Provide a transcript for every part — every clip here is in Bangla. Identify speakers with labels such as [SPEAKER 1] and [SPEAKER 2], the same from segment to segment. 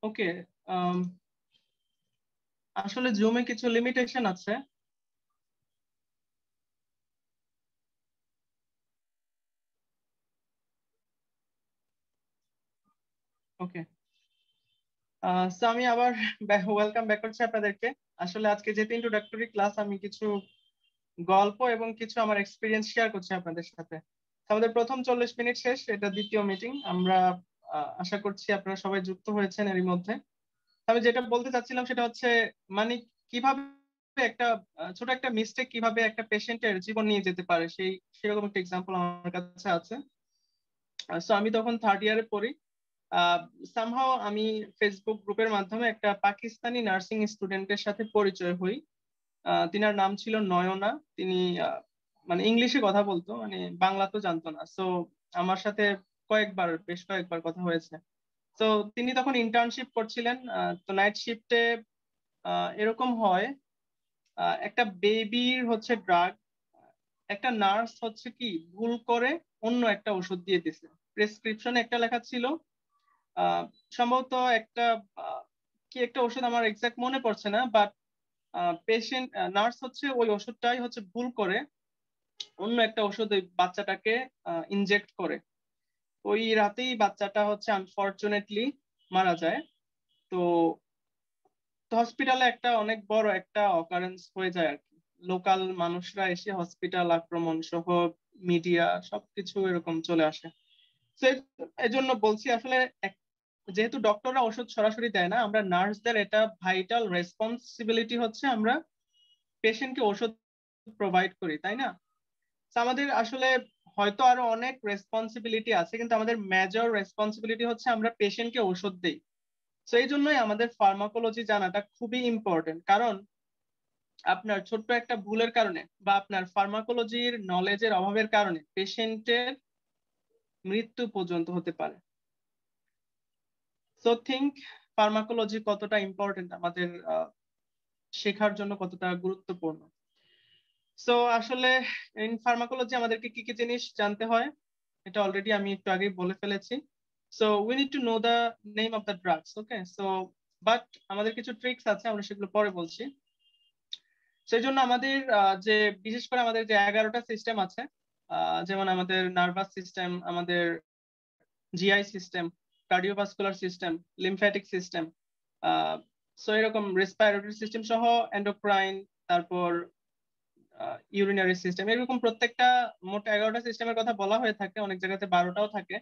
[SPEAKER 1] ওকে, আসলে জুমে কিছু লিমিটেশন আছে। ওকে, সো আমি আবার ওয়েলকাম ব্যাক করছি আপনাদেরকে। আসলে আজকে যেহেতু ইন্ট্রোডাক্টরি ক্লাস, আমি কিছু গল্প এবং কিছু আমার এক্সপিরিয়েন্স শেয়ার করছি আপনাদের সাথে। তো আমাদের প্রথম 40 মিনিট শেষ, এটা দ্বিতীয় মিটিং। আমরা আশা করছি আপনারা সবাই যুক্ত হয়েছেন এরই মধ্যে। আমি যেটা বলতে চাচ্ছিলাম সেটা হচ্ছে, মানে কিভাবে একটা ছোট একটা মিস্টেক কিভাবে একটা পেশেন্টের জীবন নিয়ে যেতে পারে, সেরকম একটা এক্সাম্পল আমার কাছে আছে। সো আমি তখন থার্ড ইয়ারে পড়ি। সামহাও আমি ফেসবুক গ্রুপের মাধ্যমে একটা পাকিস্তানি নার্সিং স্টুডেন্টের সাথে পরিচয় হই। তিনার নাম ছিল নয়না। তিনি মানে ইংলিশে কথা বলতো, মানে বাংলা তো জানতো না। সো আমার সাথে বেশ কয়েকবার কথা হয়েছে। তো তিনি তখন ইন্টার্নশিপ করছিলেন। তো নাইট শিফটে এরকম হয়, একটা বেবির হচ্ছে ড্রাগ, একটা নার্স হচ্ছে কি ভুল করে অন্য একটা ওষুধ দিয়ে দিছে। প্রেসক্রিপশনে একটা লেখা ছিল, আহ, সম্ভবত একটা কি একটা ওষুধ, আমার এক্সাক্ট মনে পড়ছে না, বাট পেশেন্ট নার্স হচ্ছে ওই ওষুধটাই হচ্ছে ভুল করে অন্য একটা ওষুধ ওই বাচ্চাটাকে ইনজেক্ট করে। ওই রাতেই বাচ্চাটা হচ্ছে আনফরচুনেটলি মারা যায়। তো হসপিটালে একটা অনেক বড় একটা অকারেন্স হয়ে যায় আর কি। লোকাল মানুষরা এসে হসপিটাল আক্রমণ সহ মিডিয়া সবকিছু এরকম চলে আসে। তো এই জন্য বলছি আসলে, যেহেতু ডক্টররা ওষুধ সরাসরি দেয় না, আমরা নার্সদের এটা ভাইটাল রেসপন্সিবিলিটি হচ্ছে আমরা পেশেন্টকে ওষুধ প্রোভাইড করি, তাই না? তো আমাদের আসলে হয়তো আরো অনেক রেসপন্সিবিলিটি আছে, কিন্তু আমাদের মেজর রেসপন্সিবিলিটি হচ্ছে আমরা পেশেন্টকে ওষুধ দেই। তো এই জন্যই আমাদের ফার্মাকোলজি জানাটা খুবই ইম্পর্টেন্ট। কারণ আপনার ছোট্ট একটা ভুলের কারণে বা আপনার ফার্মাকোলজির নলেজের অভাবের কারণে পেশেন্টের মৃত্যু পর্যন্ত হতে পারে। সো থিঙ্ক ফার্মাকোলজি কতটা ইম্পর্টেন্ট আমাদের শেখার জন্য, কতটা গুরুত্বপূর্ণ। সো আসলে ইন ফার্মাকোলজি আমাদেরকে কি কি জিনিস জানতে হয়, এটা অলরেডি আমি একটু আগেই বলে ফেলেছি। So we need to know the name of the drugs. Okay, so but আমাদের কিছু ট্রিক্স আছে, আমরা সেগুলো পরে বলছি। সেই জন্য আমাদের যে বিশেষ করে আমাদের যে 11টা সিস্টেম আছে, যেমন আমাদের নার্ভাস সিস্টেম, আমাদের GI system, cardiovascular system, lymphatic system, so এরকম রেসপিরেটরি সিস্টেম সহ এন্ডোক্রাইন, তারপর ইউরিনারি সিস্টেম, এরকম প্রত্যেকটা মোট 11টা সিস্টেমের কথা বলা হয়ে থাকে, অনেক জায়গাতে 12টাও থাকে।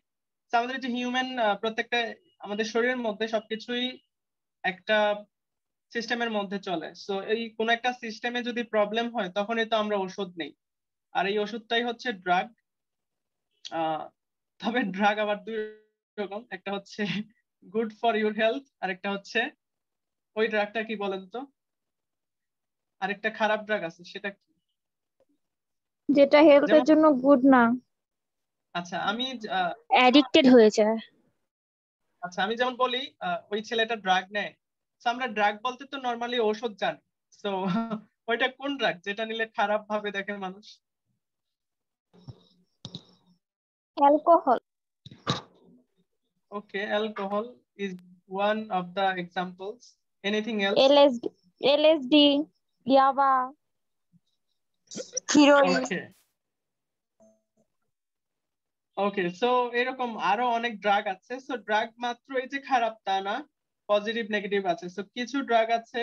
[SPEAKER 1] তো আমাদের যে হিউম্যান প্রত্যেকটা আমাদের শরীরের মধ্যে সবকিছুই একটা সিস্টেমের মধ্যে চলে। সো এই কোন একটা সিস্টেমে যদি প্রবলেম হয় তখনই তো আমরা ওষুধ নেই, আর এই ওষুধটাই হচ্ছে ড্রাগ। তবে ড্রাগ আবার দুই রকম, একটা হচ্ছে গুড ফর ইউর হেলথ, আর একটা হচ্ছে, ওই ড্রাগটা কি বলেন তো? আরেকটা খারাপ ড্রাগ আছে, সেটা কি?
[SPEAKER 2] যেটা হেলথের
[SPEAKER 1] যেমন
[SPEAKER 2] জন্য গুড না,
[SPEAKER 1] আচ্ছা আমি আহ,
[SPEAKER 2] অ্যাডিক্টেড হয়ে যায়।
[SPEAKER 1] আচ্ছা আমি যেমন বলি, ওই ছেলেটা ড্রাগ নেয়। তো আমরা ড্রাগ বলতে তো নর্মালি ওষুধ জানি। তো ওইটা কোন ড্রাগ যেটা নিলে খারাপ ভাবে দেখে মানুষ?
[SPEAKER 2] Alcohol.
[SPEAKER 1] Okay, alcohol is one of the examples. Anything else?
[SPEAKER 2] LSD, LSD, yaba, heroin.
[SPEAKER 1] Okay, okay, so এরকম আরো অনেক ড্রাগ আছে। সো ড্রাগ মাত্র এই যে খারাপ তা না, পজিটিভ নেগেটিভ আছে। সো কিছু ড্রাগ আছে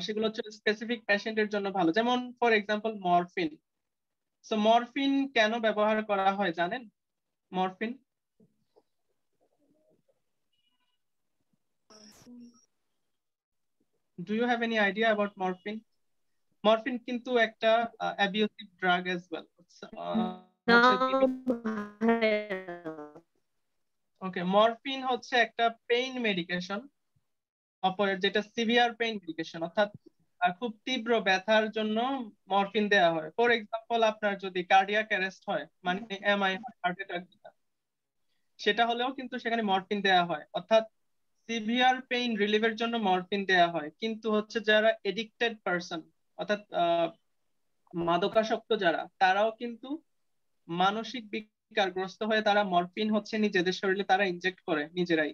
[SPEAKER 1] সেগুলো হচ্ছে স্পেসিফিক পেশেন্টের জন্য ভালো, যেমন for example morphine. So morphine কেন ব্যবহার করা হয় জানেন? Morphine, do you have any idea about morphine? Morphine কিন্তু একটা অ্যাবিউসিভ ড্রাগ এজ ওয়েল।
[SPEAKER 2] না
[SPEAKER 1] হচ্ছে
[SPEAKER 2] ভাইয়া।
[SPEAKER 1] ওকে, মরফিন হচ্ছে একটা পেইন মেডিকেশন, অপরের যেটা সিভিয়ার পেইন মেডিকেশন, অর্থাৎ খুব তীব্র ব্যথার জন্য মরফিন দেওয়া হয়। ফর এক্সাম্পল আপনার যদি কার্ডিয়াক অ্যারেস্ট হয়, মানে এমআই, হার্ট অ্যাটাক, সেটা হলেও কিন্তু সেখানে মরফিন দেওয়া হয়। অর্থাৎ সিভিয়ার পেইন রিলিভের জন্য মরফিন দেয়া হয়, কিন্তু হচ্ছে যারা এডিক্টেড পারসন অর্থাৎ মাদকাসক্ত যারা, তারাও কিন্তু মানসিক বিকারগ্রস্ত হয়ে তারা মরফিন হচ্ছে নিজেদের শরীরে তারা ইনজেক্ট করে নিজেরাই।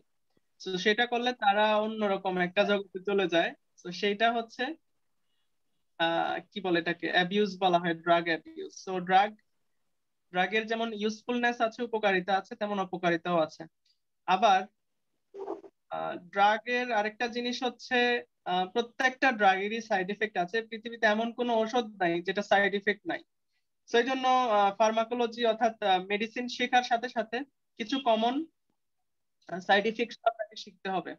[SPEAKER 1] তো সেটা করলে তারা অন্যরকম একটা জগতে চলে যায়। তো সেইটা হচ্ছে কি বলে এটাকে অ্যাবিউজ বলা হয়, ড্রাগ অ্যাবিউজ। তো ড্রাগের যেমন ইউজফুলনেস আছে, উপকারিতা আছে, তেমন অপকারিতাও আছে। আবার ড্রাগের আরেকটা জিনিস হচ্ছে প্রত্যেকটা ড্রাগেরই সাইড এফেক্ট আছে। পৃথিবীতে এমন কোনো ওষুধ নাই যেটা সাইড এফেক্ট নাই। সেই জন্য ফার্মাকোলজি অর্থাৎ মেডিসিন শেখার সাথে সাথে কিছু কমন সাইড ইফেক্ট আপনাকে শিখতে হবে।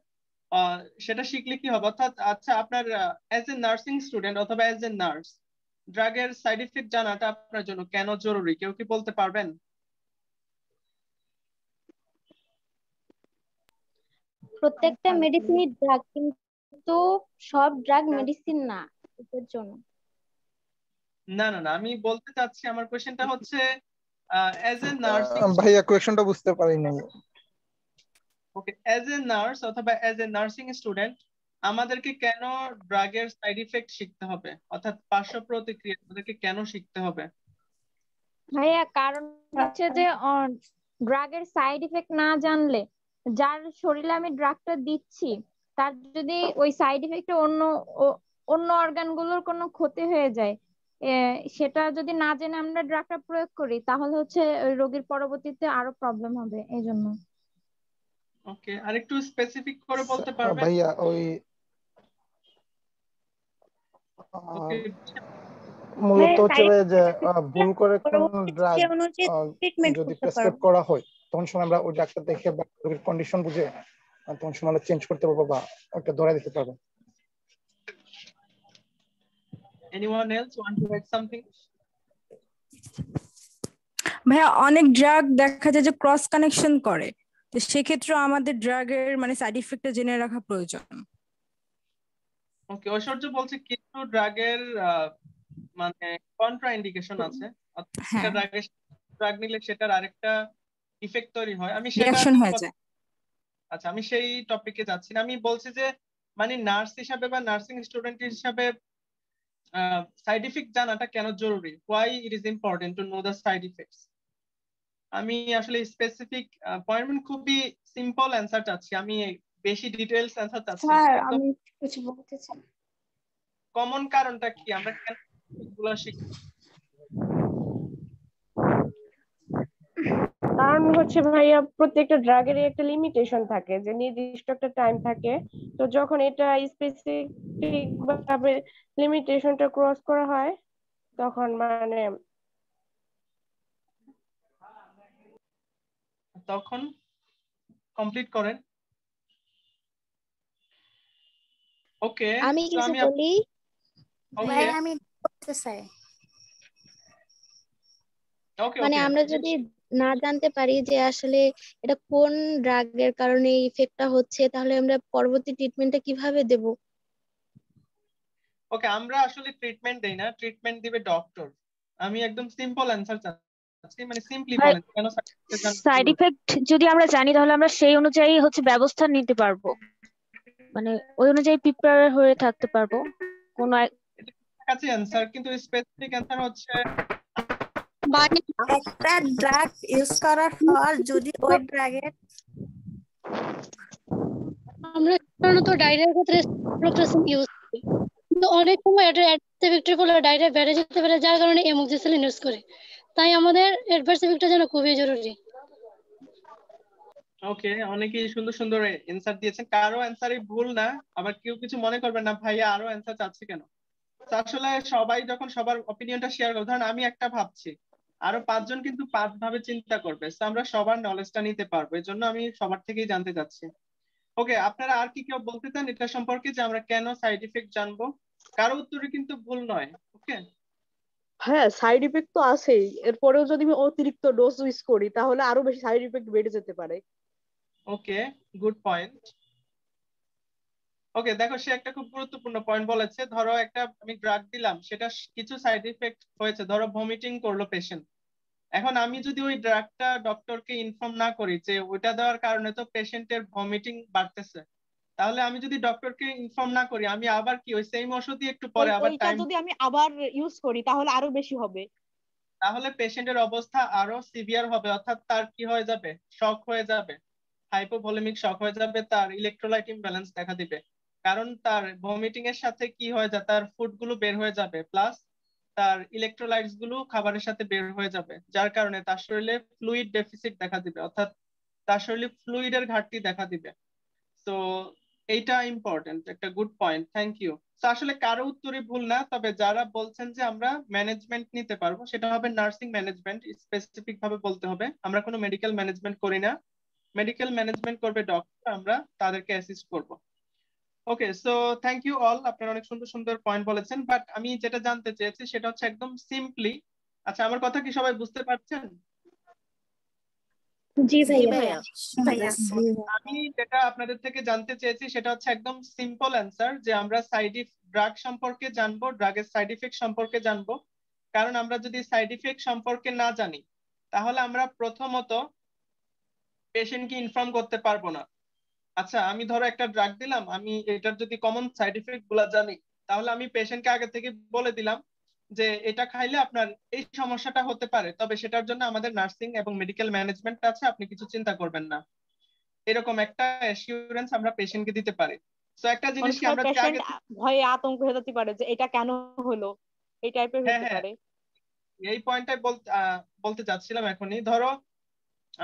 [SPEAKER 1] আহ, সেটা শিখলে কি হবে, অর্থাৎ আচ্ছা আপনার অ্যাজ এ নার্সিং স্টুডেন্ট অথবা অ্যাজ এ নার্স ড্রাগের সাইড ইফেক্ট জানাটা আপনার জন্য কেন জরুরি, কেউ কি বলতে পারবেন?
[SPEAKER 2] প্রত্যেকটা মেডিসিনই ড্রাগ, কিন্তু সব ড্রাগ মেডিসিন না এটার জন্য।
[SPEAKER 1] না না না, আমি বলতে চাচ্ছি, আমার কোশ্চেনটা হচ্ছে অ্যাজ এ নার্সিং,
[SPEAKER 3] ভাইয়া কোয়েশনটা বুঝতে পারি নাই।
[SPEAKER 1] ওকে, অ্যাজ এ নার্স অথবা অ্যাজ এ নার্সিং স্টুডেন্ট আমাদেরকে কেন ড্রাগের সাইড ইফেক্ট শিখতে হবে, অর্থাৎ পার্শ্ব প্রতিক্রিয়া আমাদেরকে কেন শিখতে হবে?
[SPEAKER 2] ভাইয়া কারণ হচ্ছে যে ড্রাগের সাইড ইফেক্ট না জানলে, যার শরীরে আমি ড্রাগটা দিচ্ছি তার যদি ওই সাইড ইফেক্টে অন্য অর্গান গুলোর কোনো ক্ষতি হয়ে যায়, সেটা যদি না জেনে আমরা ড্রাগটা প্রয়োগ করি তাহলে হচ্ছে ওই রোগীর পরবর্তীতে আরো প্রবলেম হবে, এই জন্য।
[SPEAKER 1] ওকে, আর একটু স্পেসিফিক করে বলতে পারবেন?
[SPEAKER 3] ভাইয়া ওই
[SPEAKER 1] ওকে,
[SPEAKER 3] মূলত হচ্ছে ভাইয়া যে ভুল করে কোন ড্রাগ
[SPEAKER 4] সে অনুযায়ী ট্রিটমেন্ট
[SPEAKER 3] যদি
[SPEAKER 4] করতে
[SPEAKER 3] প্রেসক্রাইব
[SPEAKER 4] পারবো।
[SPEAKER 3] করা হয় তখন সময় আমরা ওই ডাক্তার দেখে বা রোগীর কন্ডিশন বুঝে তখন সময় আমরা চেঞ্জ করতে পারবো বা ওটা ধরে দিতে পারবো।
[SPEAKER 1] anyone else want to add something?
[SPEAKER 5] ভাইয়া অনেক ড্রাগ দেখা যায় যে ক্রস কানেকশন করে, তো সেক্ষেত্রে আমাদের ড্রাগের মানে সাইড ইফেক্টটা জেনে রাখা প্রয়োজন।
[SPEAKER 1] ওকে, ঐশ্বর্য বলছে কিছু ড্রাগের মানে কন্ট্রা ইন্ডিকেশন আছে,
[SPEAKER 5] হ্যাঁ,
[SPEAKER 1] ড্রাগ নিলে সেটার আরেকটা ইফেক্ট তৈরি হয়। আমি সেটা
[SPEAKER 5] রিঅ্যাকশন
[SPEAKER 1] নিয়ে
[SPEAKER 5] হয়ে যায়।
[SPEAKER 1] আচ্ছা, আমি সেই টপিকে যাচ্ছি না। আমি বলছি যে মানে নার্স হিসাবে বা নার্সিং স্টুডেন্ট হিসাবে সাইড ইফেক্ট জানাটা কেন জরুরি, why it is important to know the side effects. আমি আসলে স্পেসিফিক পয়েন্ট, খুবই সিম্পল অ্যান্সার চাচ্ছি, আমি বেশি ডিটেইলস অ্যান্সার চাচ্ছি না।
[SPEAKER 4] স্যার আমি কিছু বলতে চাই।
[SPEAKER 1] কমন কারণটা কি, আমরা কেন এগুলো শিখি?
[SPEAKER 6] কারণ হচ্ছে ভাইয়া প্রত্যেকটা ড্রাগেরই একটা লিমিটেশন থাকে, যে নির্দিষ্ট একটা টাইম থাকে। তো যখন এটা স্পেসিফিক ভাবে লিমিটেশনটা ক্রস করা হয় তখন মানে
[SPEAKER 1] তখন কমপ্লিট করেন। ওকে,
[SPEAKER 4] আমি
[SPEAKER 1] তো
[SPEAKER 4] কিছু
[SPEAKER 1] আমি
[SPEAKER 4] বলি।
[SPEAKER 1] ওকে
[SPEAKER 4] আমি বলতে চাই,
[SPEAKER 1] ওকে
[SPEAKER 4] মানে
[SPEAKER 1] ওকে
[SPEAKER 4] আমরা যদি না জানতে পারি যে আসলে এটা কোন ড্রাগের কারণে ইফেক্টটা হচ্ছে, তাহলে আমরা পরবর্তী ট্রিটমেন্টটা কিভাবে দেব?
[SPEAKER 1] ওকে, আমরা আসলে ট্রিটমেন্ট দেই না, ট্রিটমেন্ট দিবে ডক্টর। আমি একদম সিম্পল অ্যান্সার চাচ্ছি, মানে সিম্পলি
[SPEAKER 2] ভাই,
[SPEAKER 1] বলেন কেন
[SPEAKER 2] সাইড ইফেক্ট যদি আমরা জানি তাহলে আমরা সেই অনুযায়ী হচ্ছে ব্যবস্থা নিতে পারবো, মানে ওই অনুযায়ী প্রিপেয়ার হয়ে থাকতে পারবো। কোন
[SPEAKER 1] কাছে অ্যান্সার, কিন্তু স্পেসিফিক অ্যান্সার হচ্ছে
[SPEAKER 4] মানে
[SPEAKER 7] একটা ড্রাগ ইউজ করার পর যদি ওই ড্রাগের
[SPEAKER 8] আমরা সাধারণত ডায়রিয়ার ক্ষেত্রে সিপ্রোফ্লোক্সাসিন ইউজ করি, কিন্তু অনেক সময় এটা অ্যাডভার্স ইফেক্টের ফলে ডায়রিয়া বেড়ে যেতে পারে, যার কারণে এমোক্সিসিলিন ইউজ করে। তাই আমাদের অ্যাডভার্স ইফেক্টটা যেন খুবই জরুরি।
[SPEAKER 1] ওকে, অনেকেই সুন্দর সুন্দর অ্যান্সার দিয়েছেন, কারো অ্যান্সারই ভুল না। আবার কেউ কিছু মনে করবেন না ভাইয়া আরো অ্যান্সার চাচ্ছে কেন। তো আসলে সবাই যখন সবার অপিনিয়নটা শেয়ার করবে, ধরেন আমি একটা ভাবছি, আরো পাঁচজন কিন্তু পাঁচ ভাবে চিন্তা করবে, তো আমরা সবার নলেজটা নিতে পারবো, এই জন্য আমি সবার থেকেই জানতে চাচ্ছি। ওকে, আপনারা আর কি কেউ বলতে চান এটা সম্পর্কে, যে আমরা কেন সাইড ইফেক্ট জানবো? কারো উত্তরই কিন্তু ভুল নয়। ওকে,
[SPEAKER 6] হ্যাঁ, সাইড ইফেক্ট তো আছেই, এরপরেও যদি আমি অতিরিক্ত ডোজ ইউজ করি তাহলে আরো বেশি সাইড ইফেক্ট বেড়ে যেতে পারে।
[SPEAKER 1] ওকে, গুড পয়েন্ট। ওকে, দেখো সে একটা খুব গুরুত্বপূর্ণ পয়েন্ট বলেছে। ধরো একটা আমি ড্রাগ দিলাম, সেটা কিছু সাইড ইফেক্ট হয়েছে, ধরো ভমিটিং করলো পেশেন্ট। এখন আমি যদি ওই ড্রাগটা ডক্টরকে ইনফর্ম না করি যে ওইটা দেওয়ার কারণে তো পেশেন্টের ভমিটিং বাড়তেছে, তাহলে আমি যদি ডক্টরকে ইনফর্ম না করি, আমি আবার কি ওই সেম ওষুধই একটু পরে আবার
[SPEAKER 9] ওইটা
[SPEAKER 1] টাইম,
[SPEAKER 9] যদি আমি আবার ইউজ করি তাহলে আরো বেশি হবে।
[SPEAKER 1] তাহলে পেশেন্টের অবস্থা আরো সিভিয়ার হবে, অর্থাৎ তার কি হয়ে যাবে, শক হয়ে যাবে, হাইপোভলিমিক শক হয়ে যাবে, তার ইলেকট্রোলাইট ইমব্যালেন্স দেখা দিবে। কারণ তার ভমিটিং এর সাথে কি হয়ে যায়, তার ফুড গুলো বের হয়ে যাবে, প্লাস তার ইলেকট্রোলাইটস গুলো খাবারের সাথে বের হয়ে যাবে, যার কারণে তার শরীরে ফ্লুইড ডেফিসিট দেখা দিবে, অর্থাৎ তার শরীরে ফ্লুইডের ঘাটতি দেখা দিবে। তো এইটা ইম্পর্টেন্ট, একটা গুড পয়েন্ট, থ্যাংক ইউ। তো আসলে কারো উত্তরই ভুল না, তবে যারা বলছেন যে আমরা ম্যানেজমেন্ট নিতে পারবো, সেটা হবে নার্সিং ম্যানেজমেন্ট, স্পেসিফিক ভাবে বলতে হবে। আমরা কোনো মেডিকেল ম্যানেজমেন্ট করি না, মেডিকেল ম্যানেজমেন্ট করবে ডক্টর, আমরা তাদেরকে অ্যাসিস্ট করব। ওকে, সো থ্যাংক ইউ অল, আপনারা অনেক সুন্দর সুন্দর পয়েন্ট বলেছেন, বাট আমি যেটা জানতে চেয়েছি সেটা হচ্ছে একদম সিম্পলি, আচ্ছা আমার কথা কি সবাই বুঝতে পারছেন?
[SPEAKER 4] জি
[SPEAKER 7] জি
[SPEAKER 4] ভাইয়া।
[SPEAKER 7] ভাইয়া।
[SPEAKER 1] আমি যেটা আপনাদের থেকে জানতে চেয়েছি সেটা হচ্ছে একদম সিম্পল অ্যান্সার, যে আমরা ড্রাগ সম্পর্কে জানবো, ড্রাগের সাইড ইফেক্ট সম্পর্কে জানবো। কারণ আমরা যদি সাইড ইফেক্ট সম্পর্কে না জানি, তাহলে আমরা প্রথমত পেশেন্টকে ইনফর্ম করতে পারবো না। আচ্ছা আমি ধরো একটা ড্রাগ দিলাম, আমি এটার যদি কমন সাইড ইফেক্ট গুলা জানি, তাহলে আমি পেশেন্টকে আগে থেকে বলে দিলাম যে এটা খাইলে আপনার এই সমস্যাটা হতে পারে, তবে সেটার জন্য আমাদের নার্সিং এবং মেডিকেল ম্যানেজমেন্ট আছে, আপনি কিছু চিন্তা করবেন না। এরকম একটা অ্যাসিউরেন্স আমরা পেশেন্টকে দিতে পারি। সো একটা জিনিস
[SPEAKER 9] অনেক
[SPEAKER 1] কি
[SPEAKER 9] সময়
[SPEAKER 1] আমরা
[SPEAKER 9] পেশেন্ট
[SPEAKER 1] আগে,
[SPEAKER 9] ভয়ে আতঙ্ক হয়ে যেতে পারে যে এটা কেন হলো, এই টাইপের
[SPEAKER 1] হ্যাঁ
[SPEAKER 9] হতে
[SPEAKER 1] হ্যাঁ,
[SPEAKER 9] পারে।
[SPEAKER 1] এই পয়েন্টটাই বলতে চাচ্ছিলাম এখনই। ধরো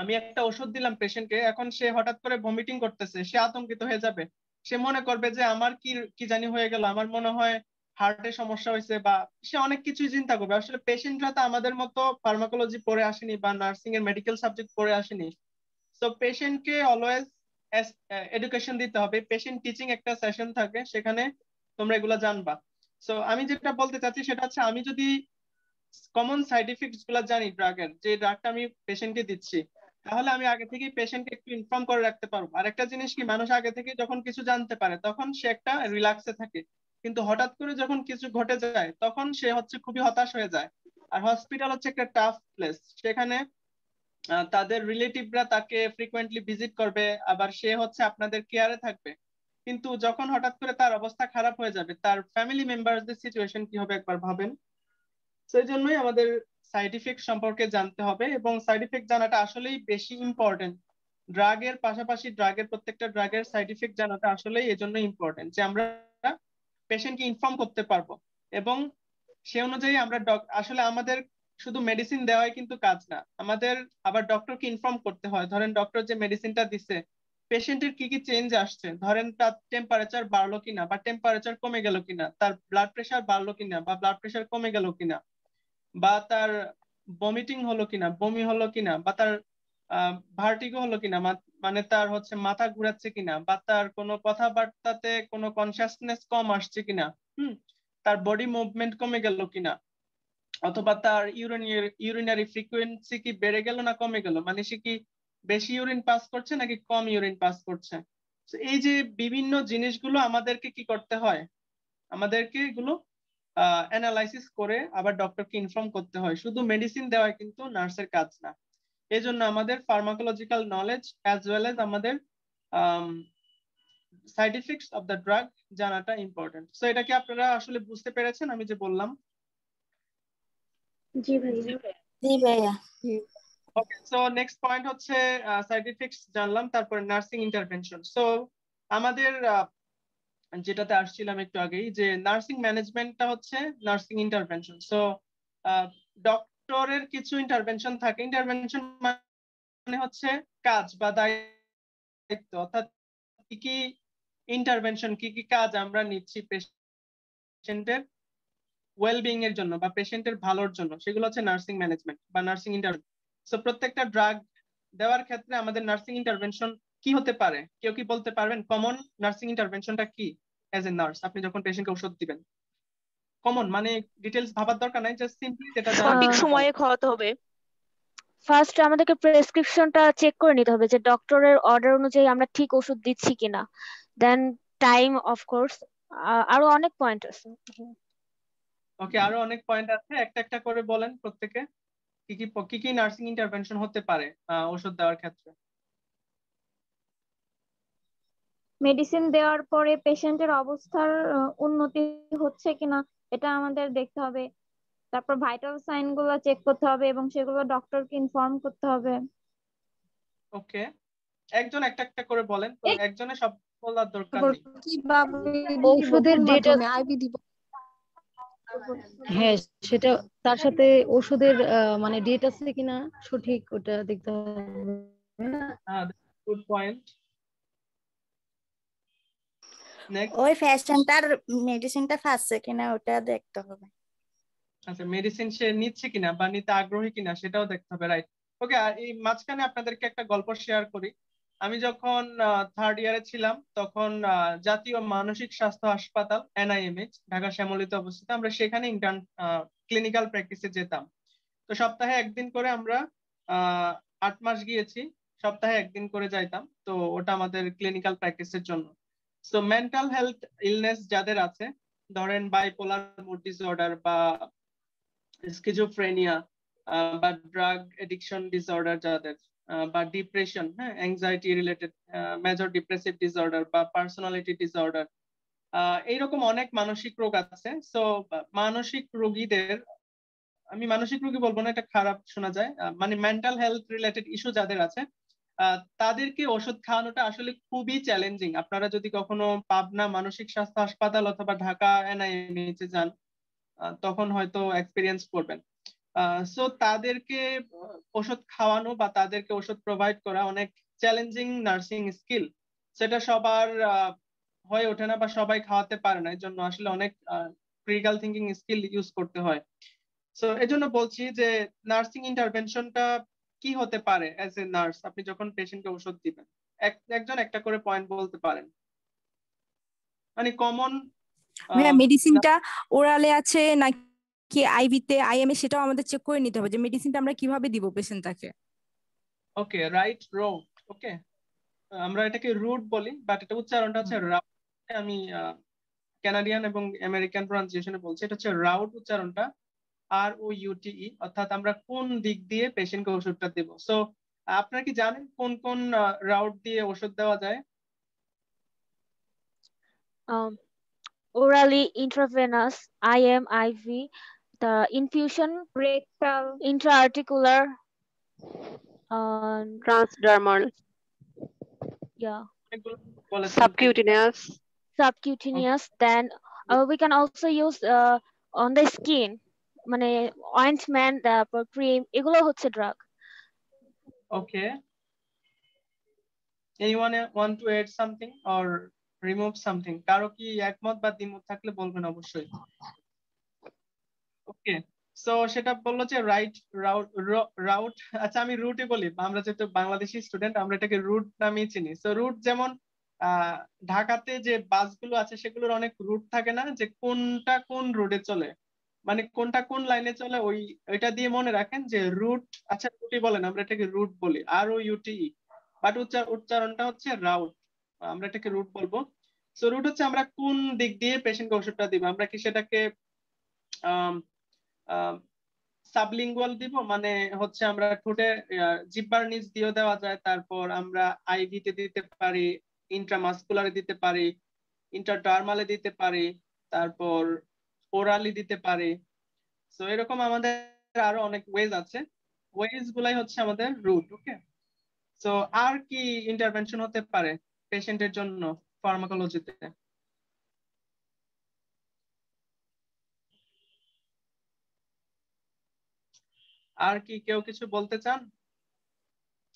[SPEAKER 1] আমি একটা ওষুধ দিলাম পেশেন্টকে, এখন সে হঠাৎ করে ভমিটিং করতেছে, সে আতঙ্কিত হয়ে যাবে, সে মনে করবে যে আমার কি কি জানি হয়ে গেল, আমার মনে হয় হার্টের সমস্যা হয়েছে, বা সে অনেক কিছুই চিন্তা করবে। আসলে পেশেন্টরা তো আমাদের মতো ফার্মাকোলজি পড়ে আসেনি বা নার্সিং এর মেডিকেল সাবজেক্ট পড়ে আসেনি। সো পেশেন্টকে অলওয়েজ এডুকেশন দিতে হবে। পেশেন্ট টিচিং একটা সেশন থাকে, সেখানে তোমরা এগুলো জানবা। সো আমি যেটা বলতে চাচ্ছি সেটা হচ্ছে, আমি যদি কমন সাইড ইফেক্টস গুলো জানি ড্রাগের, যে ড্রাগটা আমি পেশেন্টকে দিচ্ছি, তাহলে আমি আগে থেকেই পেশেন্টকে একটু ইনফর্ম করে রাখতে পারবো। আর একটা জিনিস কি, মানুষ আগে থেকে যখন কিছু জানতে পারে তখন সে একটা রিল্যাক্সে থাকে, কিন্তু হঠাৎ করে যখন কিছু ঘটে যায় তখন সে হচ্ছে খুবই হতাশ হয়ে যায়। আর হসপিটাল হচ্ছে একটা টাফ প্লেস, সেখানে তাদের রিলেটিভরা তাকে ফ্রিকোয়েন্টলি ভিজিট করবে, আবার সে হচ্ছে আপনাদের কেয়ারে থাকবে, কিন্তু যখন হঠাৎ করে তার অবস্থা খারাপ হয়ে যাবে, তার ফ্যামিলি মেম্বারদের সিচুয়েশন কি হবে একবার ভাবেন। সেই জন্যই আমাদের সাইড ইফেক্ট সম্পর্কে জানতে হবে, এবং সাইড ইফেক্ট জানাটা আসলেই বেশি ইম্পর্টেন্ট। ড্রাগের পাশাপাশি প্রত্যেকটা ড্রাগের সাইড ইফেক্ট জানাটা আসলেই এজন্য ইম্পর্টেন্ট, যে আমরা পেশেন্টকে ইনফর্ম করতে পারবো, এবং সে অনুযায়ী আমরা আসলে আমাদের শুধু মেডিসিন দেওয়াই কিন্তু কাজ না, আমাদের আবার ডক্টরকে ইনফর্ম করতে হয়। ধরেন ডক্টর যে মেডিসিনটা দিছে, পেশেন্টের কি কি চেঞ্জ আসছে, ধরেন তার টেম্পারেচার বাড়লো কিনা বা টেম্পারেচার কমে গেল কিনা, তার ব্লাড প্রেশার বাড়লো কিনা বা ব্লাড প্রেশার কমে গেল কিনা, বা তার বমিটিং হলো কিনা, বমি হলো কিনা, বা তার ভার্টিগো হলো কিনা, মানে তার হচ্ছে মাথা ঘুরাচ্ছে কিনা, বা তার কোনো কথাবার্তাতে কোনো কনসিয়াসনেস কম আসছে কিনা, তার বডি মুভমেন্ট কমে গেল কিনা, অথবা তার ইউরিনারি ফ্রিকোয়েন্সি কি বেড়ে গেল না কমে গেল, মানে সে কি বেশি ইউরিন পাস করছে নাকি কম ইউরিন পাস করছে। তো এই যে বিভিন্ন জিনিসগুলো আমাদেরকে কি করতে হয়, আমাদেরকে এগুলো অ্যানালাইসিস করে আবার ডক্টরকে ইনফর্ম করতে হয়। শুধু মেডিসিন দেওয়া কিন্তু নার্সের কাজ না, এই জন্য আমাদের pharmacological knowledge as well as আমাদের side effects of the drug জানাটা ইম্পর্টেন্ট। সো এটা কি আপনারা আসলে বুঝতে পেরেছেন আমি যে বললাম?
[SPEAKER 4] জি ভাইয়া।
[SPEAKER 7] জি ভাইয়া।
[SPEAKER 1] ওকে, সো নেক্সট পয়েন্ট হচ্ছে সাইড ইফেক্টস জানলাম, তারপর নার্সিং ইন্টারভেনশন। সো আমাদের যেটাতে আসছিলাম একটু আগেই, যে নার্সিং ম্যানেজমেন্টটা হচ্ছে নার্সিং ইন্টারভেনশন। সো ডক্টরের কিছু ইন্টারভেনশন থাকে, ইন্টারভেনশন মানে হচ্ছে কাজ বা দায়িত্ব, অর্থাৎ কি কি ইন্টারভেনশন, কি কি কাজ আমরা নিচ্ছি পেশেন্টের ওয়েলবিং এর জন্য বা পেশেন্টের ভালোর জন্য, সেগুলো হচ্ছে নার্সিং ম্যানেজমেন্ট বা নার্সিং ইন্টারভেনশন। সো প্রত্যেকটা ড্রাগ দেওয়ার ক্ষেত্রে আমাদের নার্সিং ইন্টারভেনশন কি হতে পারে, কেউ কি বলতে পারবেন কমন নার্সিং ইন্টারভেনশনটা কি? অ্যাজ এ নার্স আপনি যখন পেশেন্টকে ওষুধ দিবেন, কমন মানে ডিটেলস ভাবার দরকার নাই, জাস্ট সিম্পলি যেটা
[SPEAKER 10] সঠিক সময়ে খাওয়াতে হবে। ফার্স্ট আমাদেরকে প্রেসক্রিপশনটা চেক করে নিতে হবে যে ডক্টরের অর্ডার অনুযায়ী আমরা ঠিক ওষুধ দিচ্ছি কিনা। দেন টাইম, অফ কোর্স, আরো অনেক পয়েন্ট আছে।
[SPEAKER 1] ওকে, আরো অনেক পয়েন্ট আছে, একটা একটা করে বলেন প্রত্যেকে, কি কি নার্সিং ইন্টারভেনশন হতে পারে ওষুধ দেওয়ার ক্ষেত্রে।
[SPEAKER 2] মেডিসিন দেওয়ার পরে পেশেন্টের অবস্থার উন্নতি হচ্ছে কিনা এটা আমাদের দেখতে হবে। তারপর ভাইটাল সাইন গুলো চেক করতে হবে এবং সেগুলো ডক্টরকে ইনফর্ম করতে হবে।
[SPEAKER 1] ওকে, একজন একটা একটা করে বলেন, তো একজনের সব বলার দরকার নেই।
[SPEAKER 11] কিভাবে
[SPEAKER 12] ঔষধের ডেটা,
[SPEAKER 11] আইভি দিব?
[SPEAKER 12] হ্যাঁ সেটা তার সাথে ওষুধের মানে ডেট আছে কিনা সঠিক ওটা দেখতে হবে।
[SPEAKER 1] Good point. নেক্সট,
[SPEAKER 7] ওই পেশেন্টটার মেডিসিনটা খাচ্ছে কিনা ওটা দেখতে হবে।
[SPEAKER 1] আচ্ছা, মেডিসিন সে নিচ্ছে কিনা বা নিতে আগ্রহী কিনা সেটাও দেখতে হবে, রাইট। ওকে, আর এই মাঝখানে আপনাদেরকে একটা গল্প শেয়ার করি। আমি যখন 3rd ইয়ারে ছিলাম তখন জাতীয় মানসিক স্বাস্থ্য হাসপাতাল NIMH ঢাকা শ্যামলীতে অবস্থিত, আমরা সেখানে ইন্টার্ন ক্লিনিক্যাল প্র্যাকটিসে যেতাম। তো সপ্তাহে একদিন করে আমরা 8 মাস গিয়েছি, সপ্তাহে একদিন করে যাইতাম। তো ওটা আমাদের ক্লিনিক্যাল প্র্যাকটিসের জন্য। সো মেন্টাল হেলথ ইলনেস যাদের আছে, ধরেন বাইপোলার মুড ডিসঅর্ডার বা স্কিজোফ্রেনিয়া বা ড্রাগ এডিকশন ডিসঅর্ডার যাদের, বা ডিপ্রেশন, হ্যাঁ, anxiety related major depressive disorder বা পার্সোনালিটি ডিসঅর্ডার, এইরকম অনেক মানসিক রোগ আছে। সো মানসিক রোগীদের, আমি মানসিক রোগী বলবো না, এটা খারাপ শোনা যায়, মানে মেন্টাল হেলথ রিলেটেড ইস্যু যাদের আছে তাদেরকে ওষুধ খাওয়ানোটা আসলে খুবই চ্যালেঞ্জিং। আপনারা যদি কখনো পাবনা মানসিক স্বাস্থ্য হাসপাতাল অথবা ঢাকা NIMH এ যান তখন হয়তো এক্সপিরিয়েন্স করবেন। সো তাদেরকে ওষুধ খাওয়ানো বা তাদেরকে ওষুধ প্রোভাইড করা অনেক চ্যালেঞ্জিং নার্সিং স্কিল। সেটা সবার হয়ে ওঠে না বা সবাই খাওয়াতে পারে না, এই জন্য আসলে অনেক ক্রিটিক্যাল থিঙ্কিং স্কিল ইউজ করতে হয়। সো এই জন্য বলছি যে নার্সিং ইন্টারভেনশনটা কি হতে পারে অ্যাজ এ নার্স, আপনি যখন পেশেন্টকে ওষুধ দিবেন। একজন একটা করে পয়েন্ট বলতে পারেন, মানে কমন।
[SPEAKER 5] ভাইয়া মেডিসিনটা ওরালে আছে নাকি আইভিতে IM এ সেটাও আমাদের চেক করে নিতে হবে যে মেডিসিনটা আমরা কিভাবে দিব পেশেন্টটাকে।
[SPEAKER 1] ওকে, রাইট রোড। ওকে, আমরা এটাকে রুট বলি, বাট এটা উচ্চারণটা হচ্ছে রাউট। আমি কানাডিয়ান এবং আমেরিকান প্রনাউন্সিয়েশনে বলছি, এটা হচ্ছে রাউট উচ্চারণটা, ROUTE, অর্থাৎ আমরা কোন দিক দিয়ে পেশেন্টকে ওষুধটা দেব। সো আপনারা কি জানেন কোন কোন রাউট দিয়ে ওষুধ দেওয়া যায়?
[SPEAKER 10] Orally, intravenous, IM, IV, the infusion,
[SPEAKER 2] rectal,
[SPEAKER 10] intra-articular,
[SPEAKER 13] transdermal,
[SPEAKER 10] yeah,
[SPEAKER 13] subcutaneous,
[SPEAKER 10] then we can also use on the skin, মানে ointment, তারপর cream, এগুলো হচ্ছে drug.
[SPEAKER 1] Okay, anyone want to add something or remove something? কারো কি একমত বা দ্বিমত থাকলে বলবেন অবশ্যই। ওকে, সো সেটা বললো যে রাইট রাউট। আচ্ছা, আমি রুটে বলি, আমরা যেহেতু বাংলাদেশি স্টুডেন্ট আমরা এটাকে রুট নামেই চিনি। সো রুট যেমন ঢাকাতে যে বাসগুলো আছে সেগুলোর অনেক রুট থাকে না, যে কোনটা কোন রোডে চলে, মানে কোনটা কোন লাইনে চলে, ওইটা দিয়ে মনে রাখেন যে রুট। আচ্ছা, রুটই বলেন, আমরা এটাকে রুট বলি, ROUTE, বাট উচ্চারণটা হচ্ছে রাউট, আমরা এটাকে রুট বলবো। সো রুট হচ্ছে আমরা কোন দিক দিয়ে পেশেন্টকে ওষুধটা দিব। আমরা কি সেটাকে সাবলিঙ্গুয়াল দিব, মানে হচ্ছে আমরা ঠোঁটে জিহ্বার নিচ দিয়েও দেওয়া যায়, তারপর আমরা আইভিতে দিতে পারি, ইন্ট্রামাসকুলারে দিতে পারি, ইন্টারডার্মালে দিতে পারি, তারপর ওরালি দিতে পারি। সো এরকম আমাদের আরো অনেক ওয়েজ আছে, ওয়েজ গুলাই হচ্ছে আমাদের রুট। ওকে, সো আর কি ইন্টারভেনশন হতে পারে পেশেন্টের জন্য ফার্মাকোলজিতে? আর কি কেউ কিছু বলতে চান?